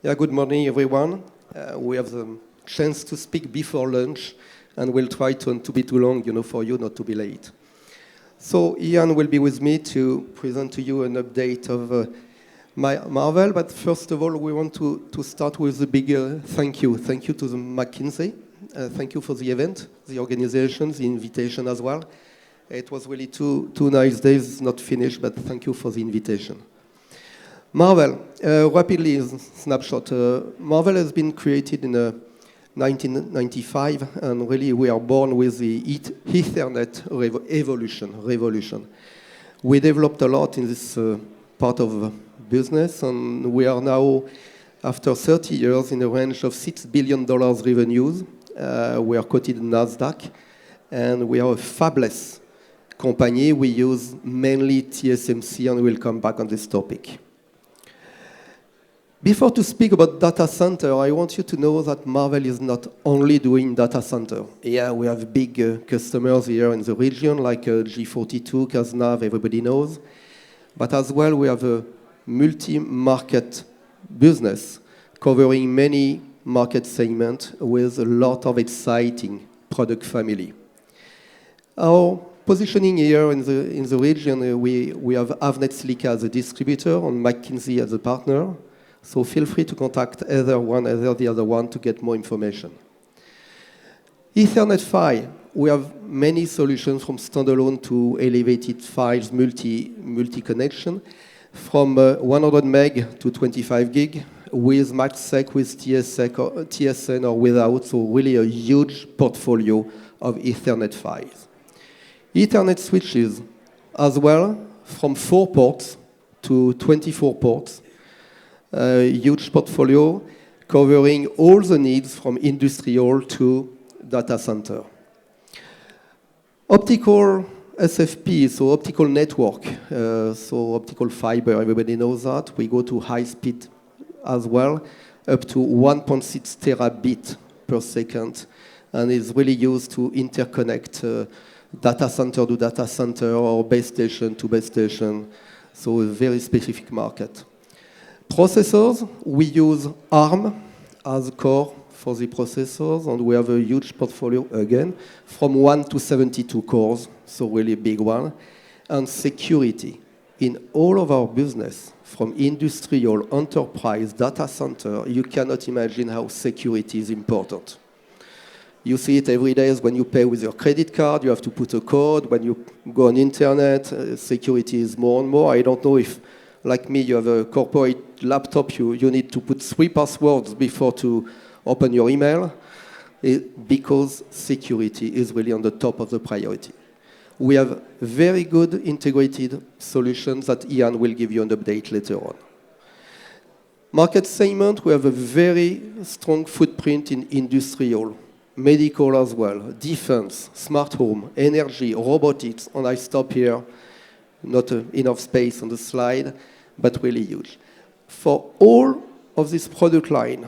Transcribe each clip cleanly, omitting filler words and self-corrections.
Yeah, good morning, everyone. We have the chance to speak before lunch, and we'll try to not to be too long, for you not to be late. So Ian will be with me to present to you an update of Marvell. But first of all, we want to start with a big thank you. Thank you to the McKinsey. Thank you for the event, the organization, the invitation as well. It was really two nice days. It's not finished, but thank you for the invitation. Marvell, rapidly snapshot. Marvell has been created in 1995, and really we are born with the Ethernet revolution. We developed a lot in this part of business, and we are now, after 30 years, in a range of $6 billion revenues. We are quoted in NASDAQ, and we are a fabless company. We use mainly TSMC, and we'll come back on this topic. Before to speak about data center, I want you to know that Marvell is not only doing data center. Yeah, we have big customers here in the region, like G42, Casnav, everybody knows. But as well, we have a multi-market business covering many market segments with a lot of exciting product family. Our positioning here in the region, we have Avnet Silica as a distributor and McKinsey as a partner. So feel free to contact either the other one to get more information. Ethernet PHY, we have many solutions from standalone to elevated PHYs, multi-connection, from 100 meg to 25 gig, with MACsec, with TSN or without, so really a huge portfolio of Ethernet PHYs. Ethernet switches as well, from 4 ports to 24 ports. Huge portfolio covering all the needs from industrial to data center. Optical SFP, so optical network, so optical fiber, everybody knows that. We go to high speed as well, up to 1.6 terabit per second, and is really used to interconnect data center to data center or base station to base station, so a very specific market. Processors, we use ARM as a core for the processors, and we have a huge portfolio again, from 1 to 72 cores, so really a big one. And security. In all of our business, from industrial, enterprise, data center, you cannot imagine how security is important. You see it every day when you pay with your credit card, you have to put a code. When you go on internet, security is more and more. I don't know if, like me, you have a corporate laptop, you need to put 3 passwords before to open your email, because security is really on the top of the priority. We have very good integrated solutions that Ian will give you an update later on. Market segment, we have a very strong footprint in industrial, medical as well, defense, smart home, energy, robotics, and I stop here, not enough space on the slide, but really huge. For all of this product line,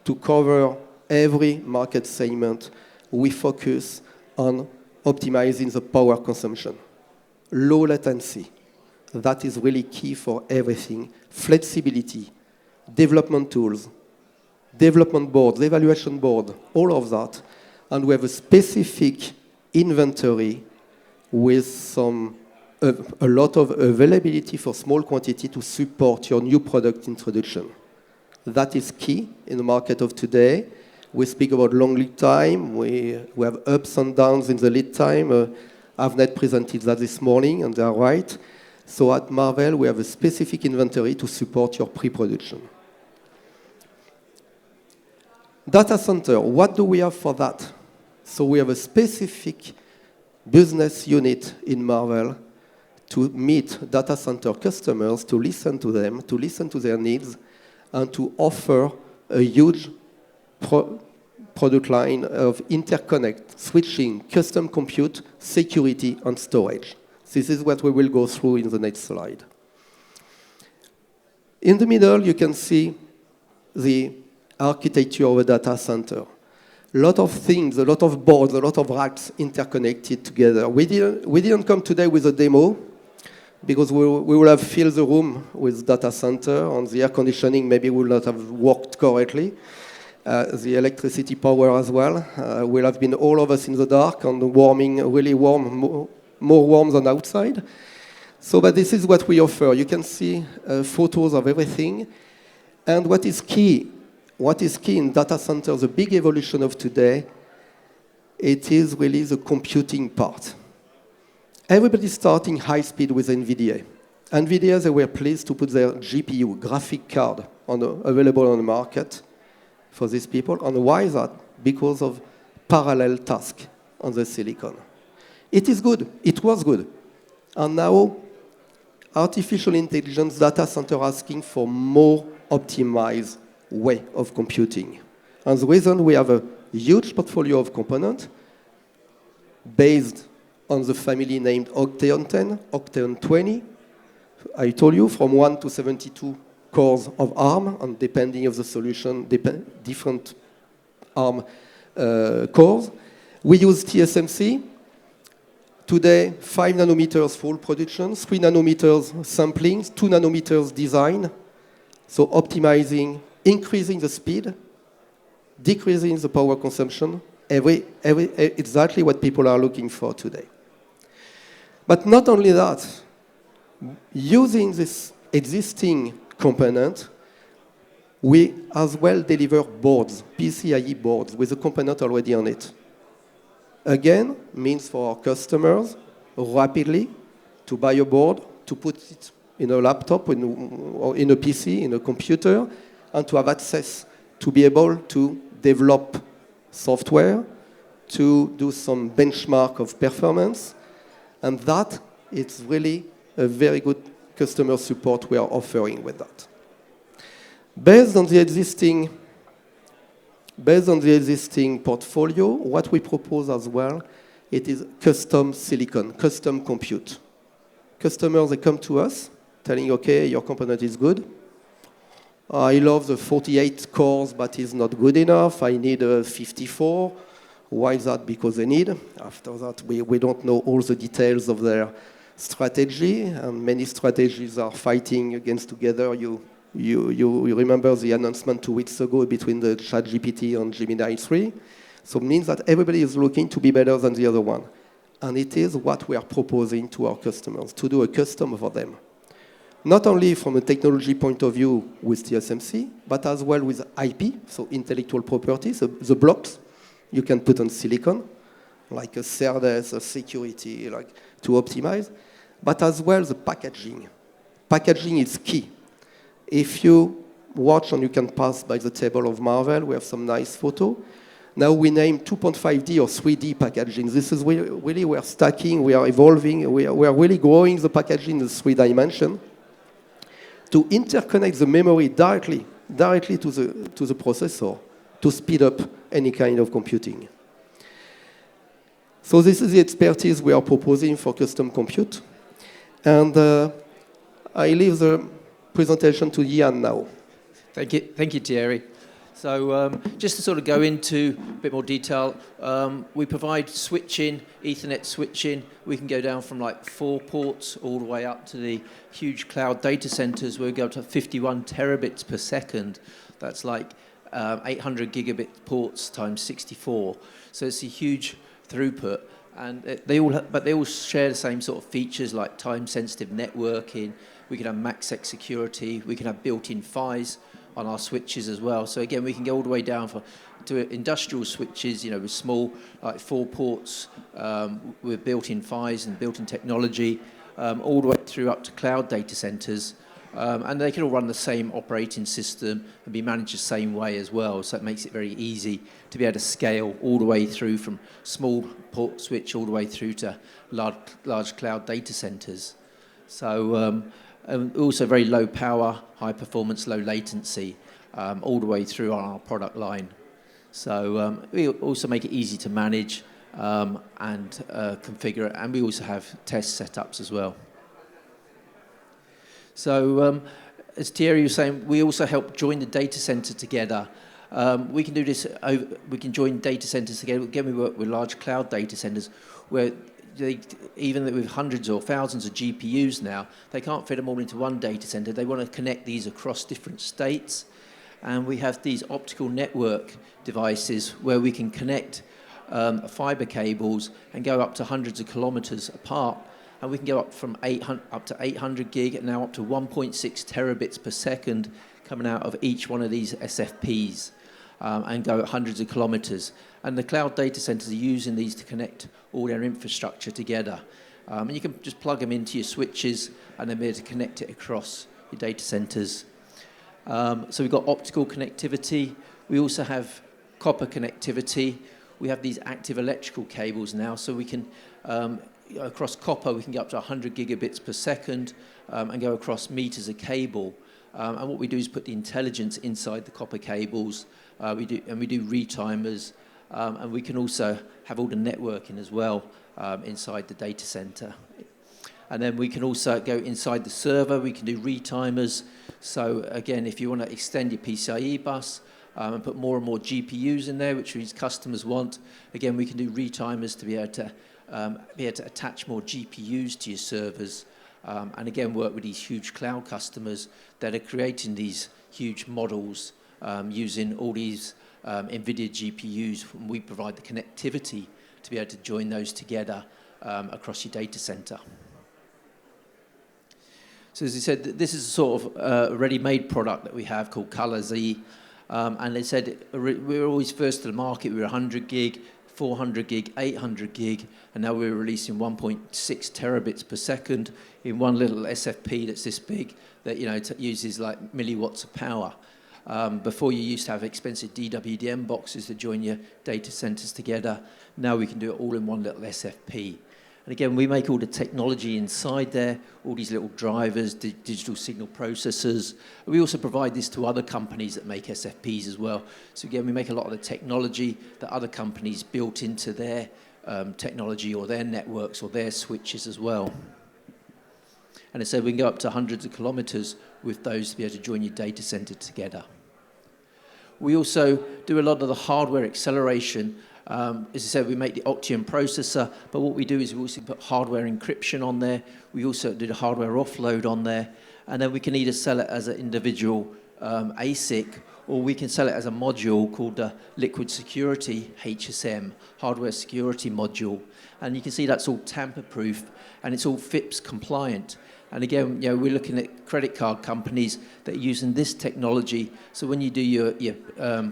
to cover every market segment, we focus on optimizing the power consumption. Low latency, that is really key for everything. Flexibility, development tools, development boards, evaluation board, all of that. And we have a specific inventory with a lot of availability for small quantity to support your new product introduction. That is key in the market of today. We speak about long lead time. We have ups and downs in the lead time. Avnet presented that this morning, and they are right. So at Marvell, we have a specific inventory to support your pre-production. Data center, what do we have for that? So we have a specific business unit in Marvell to meet data center customers, to listen to them, to listen to their needs, and to offer a huge product line of interconnect, switching, custom compute, security, and storage. This is what we will go through in the next slide. In the middle, you can see the architecture of a data center. A lot of things, a lot of boards, a lot of racks interconnected together. We didn't come today with a demo. because we will have filled the room with data center, and the air conditioning maybe will not have worked correctly. The electricity power as well will have been all of us in the dark and warming, really warm, more warm than outside. So, but this is what we offer. You can see photos of everything. And what is key in data centers, the big evolution of today, it is really the computing part. Everybody's starting high speed with NVIDIA. NVIDIA, they were pleased to put their GPU, graphic card, available on the market for these people. And why is that? Because of parallel task on the silicon. It is good. It was good. And now, artificial intelligence data center asking for more optimized way of computing. And the reason we have a huge portfolio of components based on the family named Octeon 10, Octeon 20. I told you from 1 to 72 cores of ARM, and depending of the solution, different ARM cores. We use TSMC. Today, 5 nanometers full production, 3 nanometers sampling, 2 nanometers design. So optimizing, increasing the speed, decreasing the power consumption, exactly what people are looking for today. But not only that, using this existing component, we as well deliver boards, PCIe boards, with a component already on it. Again, means for our customers rapidly to buy a board, to put it in a laptop, or in a PC, in a computer, and to have access to be able to develop software, to do some benchmark of performance, and that is really a very good customer support we are offering with that. Based on the existing portfolio, what we propose as well, it is custom silicon, custom compute. Customers, they come to us telling, okay, your component is good. I love the 48 cores, but it's not good enough. I need a 54. Why is that? Because they need. After that, we don't know all the details of their strategy, and many strategies are fighting against together. You remember the announcement 2 weeks ago between the ChatGPT and Gemini 3. So it means that everybody is looking to be better than the other one. And it is what we are proposing to our customers, to do a custom for them. Not only from a technology point of view with TSMC, but as well with IP, so intellectual property, so the blocks you can put on silicon, like a SerDes, a security, like to optimize, but as well the packaging. Packaging is key. If you watch and you can pass by the table of Marvell, we have some nice photo. Now we name 2.5D or 3D packaging. This is really we are stacking, we are evolving, we are really growing the packaging in the 3 dimension to interconnect the memory directly to the processor to speed up any kind of computing. So this is the expertise we are proposing for custom compute. And I leave the presentation to Ian now. Thank you, Thierry. So just to sort of go into a bit more detail, we provide switching, Ethernet switching. We can go down from like 4 ports all the way up to the huge cloud data centers where we go up to 51 terabits per second. That's like 800 gigabit ports times 64. So it's a huge throughput. And they all share the same sort of features like time-sensitive networking. We can have MACsec security. We can have built-in PHYs on our switches as well. So again, we can go all the way down to industrial switches, you know, with small, like 4 ports, with built-in PHYs and built-in technology, all the way through up to cloud data centers. And they can all run the same operating system and be managed the same way as well. So it makes it very easy to be able to scale all the way through from small port switch all the way through to large cloud data centers. So also very low power, high performance, low latency, all the way through on our product line. So we also make it easy to manage and configure it. And we also have test setups as well. So as Thierry was saying, we also help join the data center together. We can do this, we can join data centers together. Again, we work with large cloud data centers where even with hundreds or thousands of GPUs now, they can't fit them all into one data center. They want to connect these across different states. And we have these optical network devices where we can connect fiber cables and go up to hundreds of kilometers apart. And we can go up from 800 up to 800 gig and now up to 1.6 terabits per second coming out of each one of these SFPs. And go hundreds of kilometers. And the cloud data centers are using these to connect all their infrastructure together. And you can just plug them into your switches and then be able to connect it across your data centers. So we've got optical connectivity. We also have copper connectivity. We have these active electrical cables now, so we can, across copper, we can get up to 100 gigabits per second and go across meters of cable. And what we do is put the intelligence inside the copper cables. We do retimers, and we can also have all the networking as well inside the data center. And then we can also go inside the server. We can do retimers. So again, if you want to extend your PCIe bus and put more and more GPUs in there, which these customers want, again, we can do retimers to be able to attach more GPUs to your servers. And again, work with these huge cloud customers that are creating these huge models using all these NVIDIA GPUs. We provide the connectivity to be able to join those together across your data center. So as I said, this is a sort of ready-made product that we have called ColorZ. And they said we were always first to the market. We were 100 gig, 400 gig, 800 gig, and now we're releasing 1.6 terabits per second in one little SFP that's this big that uses like milliwatts of power. Before you used to have expensive DWDM boxes to join your data centers together. Now we can do it all in one little SFP. And again, we make all the technology inside there, all these little drivers, digital signal processors. We also provide this to other companies that make SFPs as well. So again, we make a lot of the technology that other companies built into their technology or their networks or their switches as well. And I said we can go up to hundreds of kilometers with those to be able to join your data center together. We also do a lot of the hardware acceleration. As I said, we make the Octium processor, but what we do is we also put hardware encryption on there. We also do the hardware offload on there, and then we can either sell it as an individual ASIC, or we can sell it as a module called the Liquid Security HSM, Hardware Security Module. And you can see that's all tamper-proof, and it's all FIPS compliant. And again, we're looking at credit card companies that are using this technology. So when you do your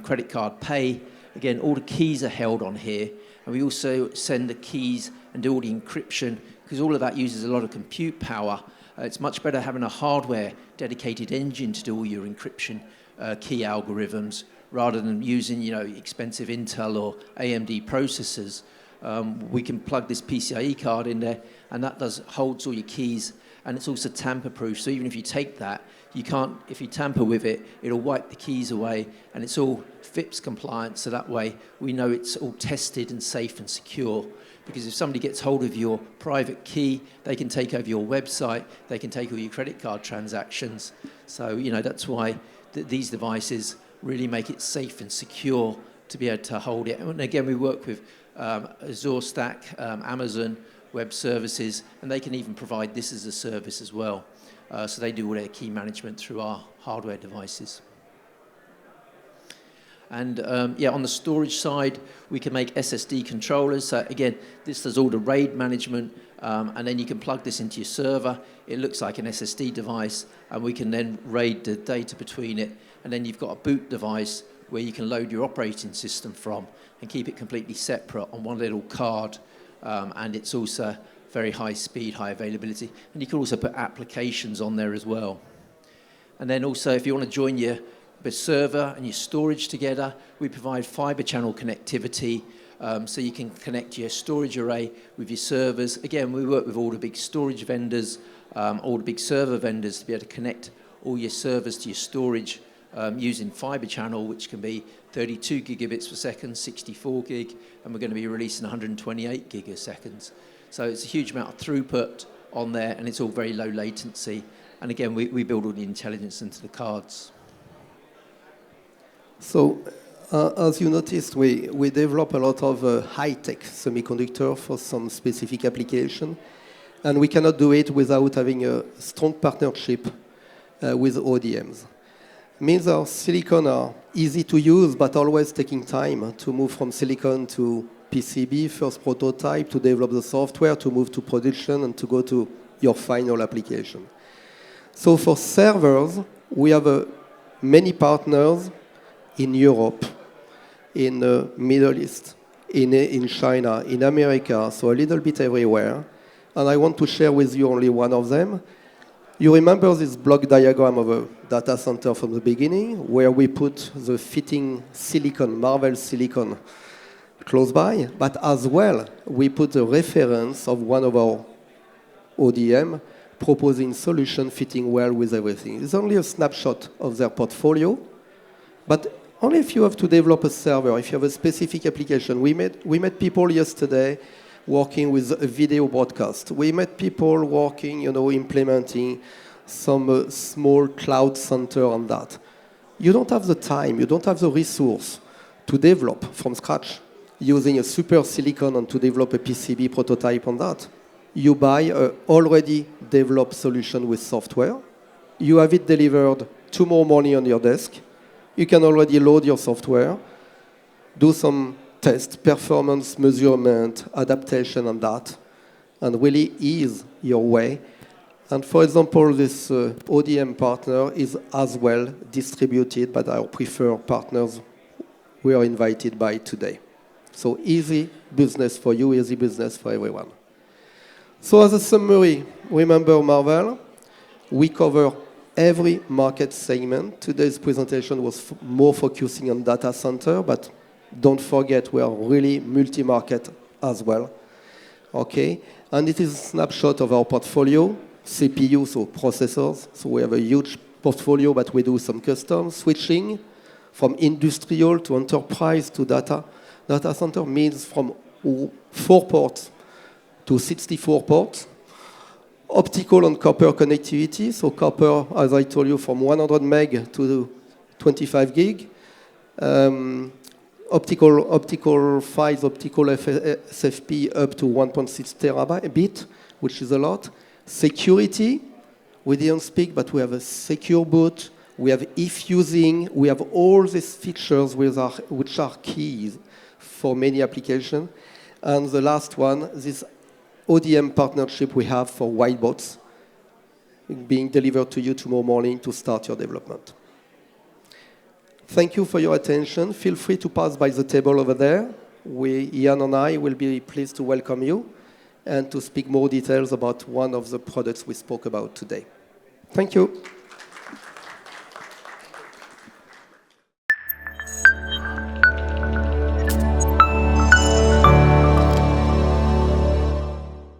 credit card pay, again, all the keys are held on here, and we also send the keys and do all the encryption, because all of that uses a lot of compute power. It's much better having a hardware dedicated engine to do all your encryption key algorithms, rather than using expensive Intel or AMD processors. We can plug this PCIe card in there, and that holds all your keys, and it's also tamper-proof. So even if you take that, if you tamper with it, it'll wipe the keys away, and it's all FIPS compliant, so that way we know it's all tested and safe and secure. Because if somebody gets hold of your private key, they can take over your website, they can take all your credit card transactions. So, that's why these devices really make it safe and secure to be able to hold it. And again, we work with Azure Stack, Amazon Web Services, and they can even provide this as a service as well. So they do all their key management through our hardware devices. And on the storage side, we can make SSD controllers. So again, this does all the RAID management, and then you can plug this into your server. It looks like an SSD device, and we can then RAID the data between it. And then you've got a boot device where you can load your operating system from and keep it completely separate on one little card. And it's also very high speed, high availability. And you can also put applications on there as well. And then also, if you want to join your server and your storage together, we provide fiber channel connectivity, so you can connect your storage array with your servers. Again, we work with all the big storage vendors, all the big server vendors, to be able to connect all your servers to your storage using fiber channel, which can be 32 gigabits per second, 64 gig, and we're going to be releasing 128 gigaseconds. So it's a huge amount of throughput on there, and it's all very low latency. And again, we build all the intelligence into the cards. So As you noticed, we develop a lot of high-tech semiconductor for some specific application, and we cannot do it without having a strong partnership with ODMs. Means our silicon are easy to use, but always taking time to move from silicon to PCB, first prototype, to develop the software, to move to production, and to go to your final application. So for servers, we have many partners in Europe, in the Middle East, in China, in America, so a little bit everywhere. And I want to share with you only one of them. You remember this block diagram of a data center from the beginning, where we put the fitting silicon, Marvell silicon, close by, but as well, we put a reference of one of our ODM proposing solution fitting well with everything. It's only a snapshot of their portfolio, but only if you have to develop a server, if you have a specific application. We met people yesterday working with a video broadcast. We met people working, implementing some small cloud center on that. You don't have the time, you don't have the resource to develop from scratch using a super silicon and to develop a PCB prototype on that. You buy an already developed solution with software. You have it delivered tomorrow morning on your desk. You can already load your software, do some test, performance measurement, adaptation on that, and really ease your way. And for example, this ODM partner is as well distributed by our preferred partners we are invited by today. So easy business for you, easy business for everyone. So as a summary, remember Marvell, we cover every market segment. Today's presentation was more focusing on data center, but don't forget we are really multi-market as well. Okay, and it is a snapshot of our portfolio, CPU, so processors. So we have a huge portfolio, but we do some custom switching from industrial to enterprise to data. Data center means from 4 ports to 64 ports. Optical and copper connectivity, so copper, as I told you, from 100 meg to 25 gig. Optical files, optical SFP up to 1.6 terabit, which is a lot. Security, we didn't speak, but we have a secure boot. We have e-fusing. We have all these features which are keys for many applications. And the last one, this ODM partnership we have for whiteboards being delivered to you tomorrow morning to start your development. Thank you for your attention. Feel free to pass by the table over there. Ian and I will be pleased to welcome you and to speak more details about one of the products we spoke about today. Thank you.